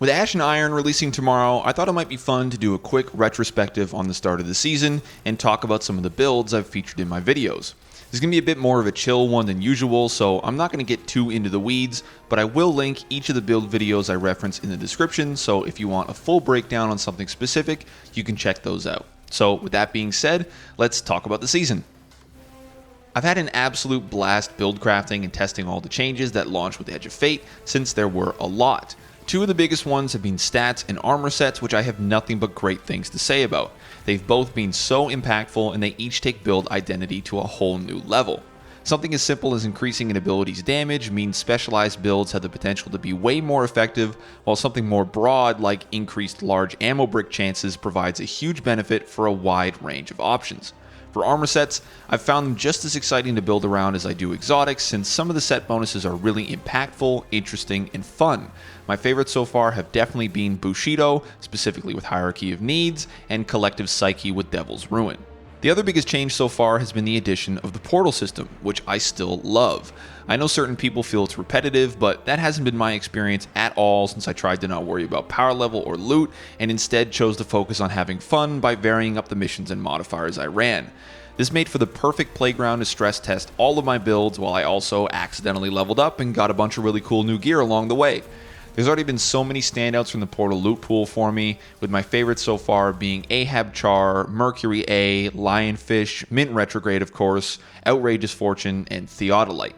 With Ash and Iron releasing tomorrow, I thought it might be fun to do a quick retrospective on the start of the season and talk about some of the builds I've featured in my videos. This is going to be a bit more of a chill one than usual, so I'm not going to get too into the weeds, but I will link each of the build videos I reference in the description, so if you want a full breakdown on something specific, you can check those out. So with that being said, let's talk about the season. I've had an absolute blast build crafting and testing all the changes that launched with Edge of Fate, since there were a lot. Two of the biggest ones have been stats and armor sets, which I have nothing but great things to say about. They've both been so impactful, and they each take build identity to a whole new level. Something as simple as increasing an ability's damage means specialized builds have the potential to be way more effective, while something more broad like increased large ammo brick chances provides a huge benefit for a wide range of options. For armor sets, I've found them just as exciting to build around as I do exotics, since some of the set bonuses are really impactful, interesting, and fun. My favorites so far have definitely been Bushido, specifically with Hierarchy of Needs, and Collective Psyche with Devil's Ruin. The other biggest change so far has been the addition of the portal system, which I still love. I know certain people feel it's repetitive, but that hasn't been my experience at all since I tried to not worry about power level or loot, and instead chose to focus on having fun by varying up the missions and modifiers I ran. This made for the perfect playground to stress test all of my builds, while I also accidentally leveled up and got a bunch of really cool new gear along the way. There's already been so many standouts from the Portal loot pool for me, with my favorites so far being Ahab Char, Mercury A, Lionfish, Mint Retrograde of course, Outrageous Fortune, and Theodolite.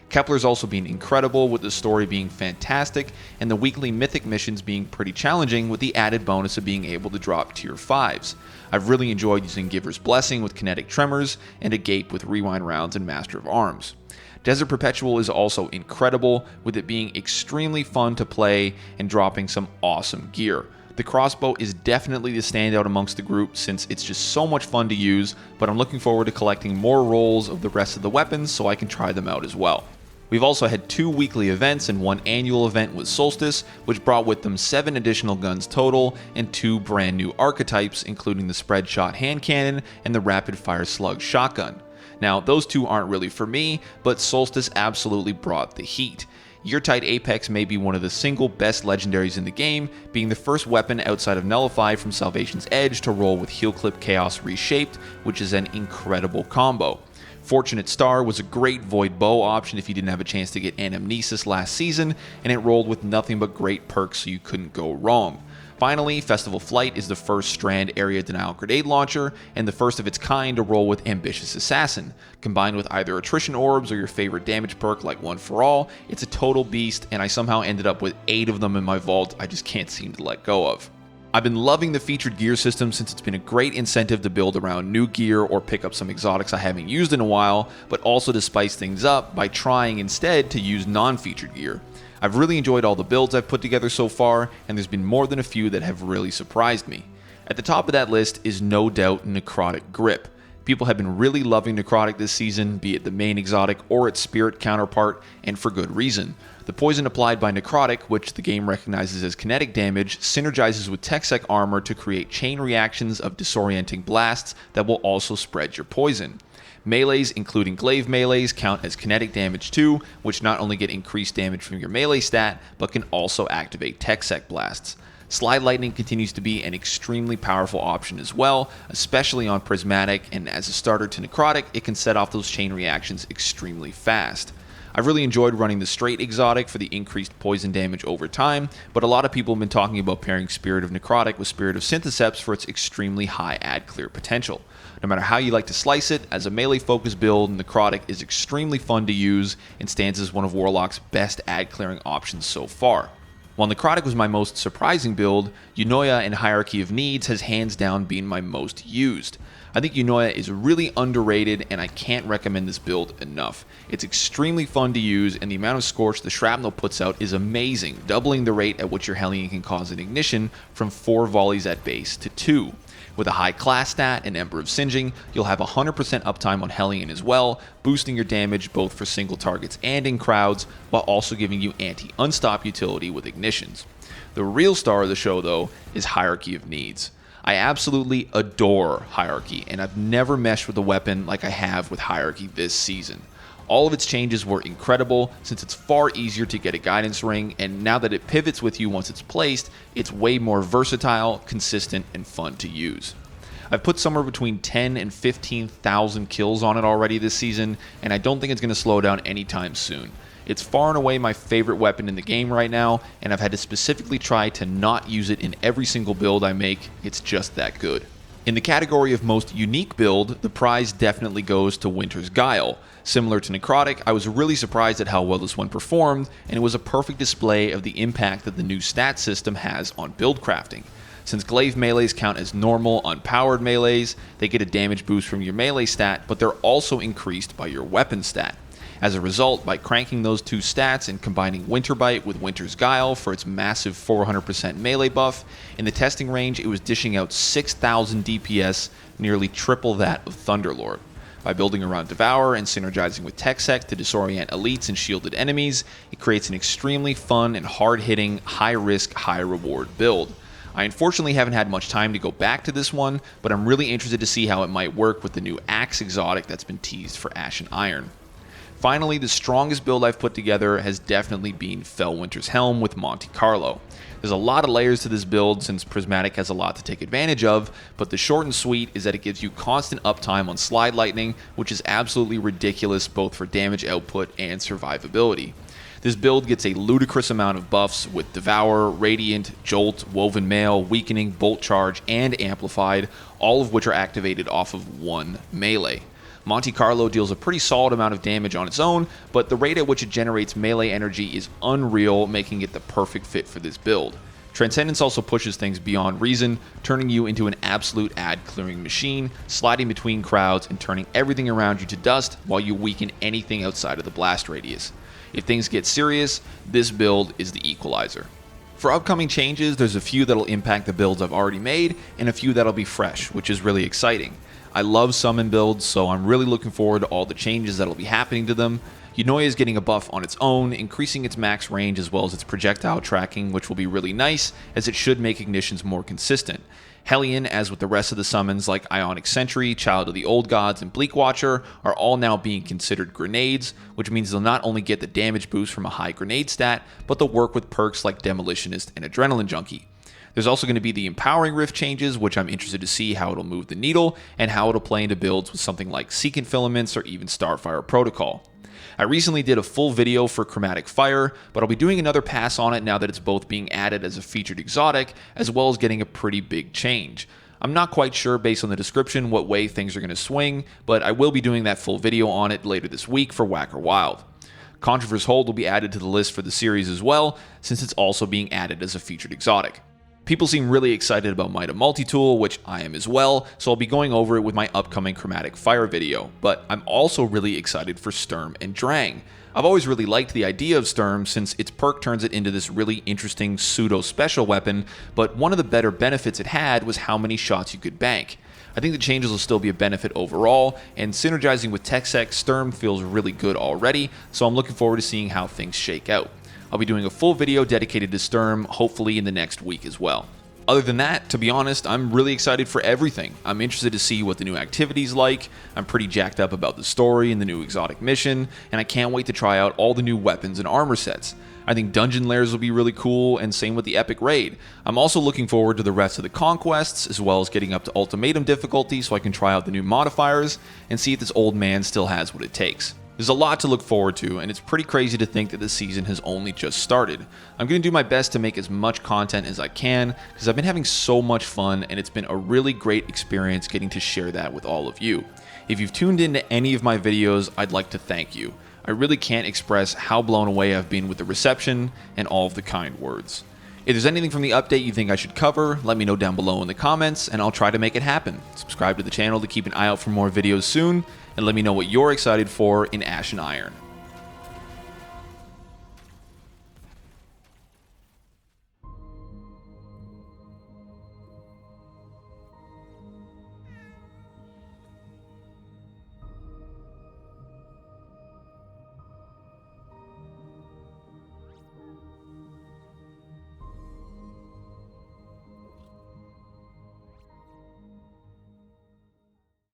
Kepler's also been incredible, with the story being fantastic, and the weekly mythic missions being pretty challenging, with the added bonus of being able to drop tier 5s. I've really enjoyed using Giver's Blessing with Kinetic Tremors, and a Gape with Rewind Rounds and Master of Arms. Desert Perpetual is also incredible, with it being extremely fun to play and dropping some awesome gear. The crossbow is definitely the standout amongst the group since it's just so much fun to use, but I'm looking forward to collecting more rolls of the rest of the weapons so I can try them out as well. We've also had 2 weekly events and 1 annual event with Solstice, which brought with them 7 additional guns total and 2 brand new archetypes, including the Spread Shot Hand Cannon and the Rapid Fire Slug Shotgun. Now, those 2 aren't really for me, but Solstice absolutely brought the heat. Yeartide Apex may be one of the single best legendaries in the game, being the first weapon outside of Nullify from Salvation's Edge to roll with Heel Clip Chaos Reshaped, which is an incredible combo. Fortunate Star was a great Void Bow option if you didn't have a chance to get Anamnesis last season, and it rolled with nothing but great perks, so you couldn't go wrong. Finally, Festival Flight is the first Strand Area Denial Grenade Launcher, and the first of its kind to roll with Ambitious Assassin. Combined with either Attrition Orbs or your favorite damage perk like One For All, it's a total beast, and I somehow ended up with 8 of them in my vault I just can't seem to let go of. I've been loving the featured gear system since it's been a great incentive to build around new gear or pick up some exotics I haven't used in a while, but also to spice things up by trying instead to use non-featured gear. I've really enjoyed all the builds I've put together so far, and there's been more than a few that have really surprised me. At the top of that list is no doubt Necrotic Grip. People have been really loving Necrotic this season, be it the main exotic or its spirit counterpart, and for good reason. The poison applied by Necrotic, which the game recognizes as kinetic damage, synergizes with TechSec armor to create chain reactions of disorienting blasts that will also spread your poison. Melees, including glaive melees, count as kinetic damage too, which not only get increased damage from your melee stat, but can also activate TechSec blasts. Slide Lightning continues to be an extremely powerful option as well, especially on Prismatic, and as a starter to Necrotic, it can set off those chain reactions extremely fast. I've really enjoyed running the straight exotic for the increased poison damage over time, but a lot of people have been talking about pairing Spirit of Necrotic with Spirit of Syntheseps for its extremely high ad clear potential. No matter how you like to slice it, as a melee focused build, Necrotic is extremely fun to use and stands as one of Warlock's best ad clearing options so far. While Necrotic was my most surprising build, EUNOIA and Hierarchy of Needs has hands down been my most used. I think EUNOIA is really underrated, and I can't recommend this build enough. It's extremely fun to use, and the amount of scorch the shrapnel puts out is amazing, doubling the rate at which your Hellion can cause an ignition from 4 volleys at base to 2. With a high class stat and Ember of Singeing, you'll have 100% uptime on Hellion as well, boosting your damage both for single targets and in crowds, while also giving you anti-unstop utility with ignitions. The real star of the show, though, is Hierarchy of Needs. I absolutely adore Hierarchy, and I've never meshed with a weapon like I have with Hierarchy this season. All of its changes were incredible since it's far easier to get a guidance ring, and now that it pivots with you once it's placed, it's way more versatile, consistent, and fun to use. I've put somewhere between 10 and 15,000 kills on it already this season, and I don't think it's going to slow down anytime soon. It's far and away my favorite weapon in the game right now, and I've had to specifically try to not use it in every single build I make. It's just that good. In the category of most unique build, the prize definitely goes to Winter's Guile. Similar to Necrotic, I was really surprised at how well this one performed, and it was a perfect display of the impact that the new stat system has on build crafting. Since glaive melees count as normal, unpowered melees, they get a damage boost from your melee stat, but they're also increased by your weapon stat. As a result, by cranking those two stats and combining Winter Bite with Winter's Guile for its massive 400% melee buff, in the testing range it was dishing out 6,000 DPS, nearly triple that of Thunderlord. By building around Devour and synergizing with TechSec to disorient elites and shielded enemies, it creates an extremely fun and hard-hitting, high-risk, high-reward build. I unfortunately haven't had much time to go back to this one, but I'm really interested to see how it might work with the new Axe exotic that's been teased for Ashen Iron. Finally, the strongest build I've put together has definitely been FELWINTER'S HELM with Monte Carlo. There's a lot of layers to this build since Prismatic has a lot to take advantage of, but the short and sweet is that it gives you constant uptime on Slide Lightning, which is absolutely ridiculous both for damage output and survivability. This build gets a ludicrous amount of buffs with Devour, Radiant, Jolt, Woven Mail, Weakening, Bolt Charge, and Amplified, all of which are activated off of one melee. Monte Carlo deals a pretty solid amount of damage on its own, but the rate at which it generates melee energy is unreal, making it the perfect fit for this build. Transcendence also pushes things beyond reason, turning you into an absolute ad-clearing machine, sliding between crowds and turning everything around you to dust while you weaken anything outside of the blast radius. If things get serious, this build is the equalizer. For upcoming changes, there's a few that'll impact the builds I've already made, and a few that'll be fresh, which is really exciting. I love summon builds, so I'm really looking forward to all the changes that'll be happening to them. EUNOIA is getting a buff on its own, increasing its max range as well as its projectile tracking, which will be really nice, as it should make ignitions more consistent. Hellion, as with the rest of the summons like Ionic Sentry, Child of the Old Gods, and Bleak Watcher, are all now being considered grenades, which means they'll not only get the damage boost from a high grenade stat, but they'll work with perks like Demolitionist and Adrenaline Junkie. There's also going to be the Empowering Rift changes, which I'm interested to see how it'll move the needle, and how it'll play into builds with something like Secant Filaments or even Starfire Protocol. I recently did a full video for Chromatic Fire, but I'll be doing another pass on it now that it's both being added as a featured exotic, as well as getting a pretty big change. I'm not quite sure based on the description what way things are going to swing, but I will be doing that full video on it later this week for Whacker Wild. Controver's Hold will be added to the list for the series as well, since it's also being added as a featured exotic. People seem really excited about Mida Multitool, which I am as well, so I'll be going over it with my upcoming Chromatic Fire video, but I'm also really excited for Sturm and Drang. I've always really liked the idea of Sturm since its perk turns it into this really interesting pseudo-special weapon, but one of the better benefits it had was how many shots you could bank. I think the changes will still be a benefit overall, and synergizing with TechSec, Sturm feels really good already, so I'm looking forward to seeing how things shake out. I'll be doing a full video dedicated to Sturm, hopefully in the next week as well. Other than that, to be honest, I'm really excited for everything. I'm interested to see what the new activity's like, I'm pretty jacked up about the story and the new exotic mission, and I can't wait to try out all the new weapons and armor sets. I think Dungeon Lairs will be really cool, and same with the Epic Raid. I'm also looking forward to the rest of the conquests, as well as getting up to Ultimatum difficulty so I can try out the new modifiers, and see if this old man still has what it takes. There's a lot to look forward to, and it's pretty crazy to think that the season has only just started. I'm going to do my best to make as much content as I can, because I've been having so much fun, and it's been a really great experience getting to share that with all of you. If you've tuned into any of my videos, I'd like to thank you. I really can't express how blown away I've been with the reception and all of the kind words. If there's anything from the update you think I should cover, let me know down below in the comments, and I'll try to make it happen. Subscribe to the channel to keep an eye out for more videos soon, and let me know what you're excited for in Ashen Iron.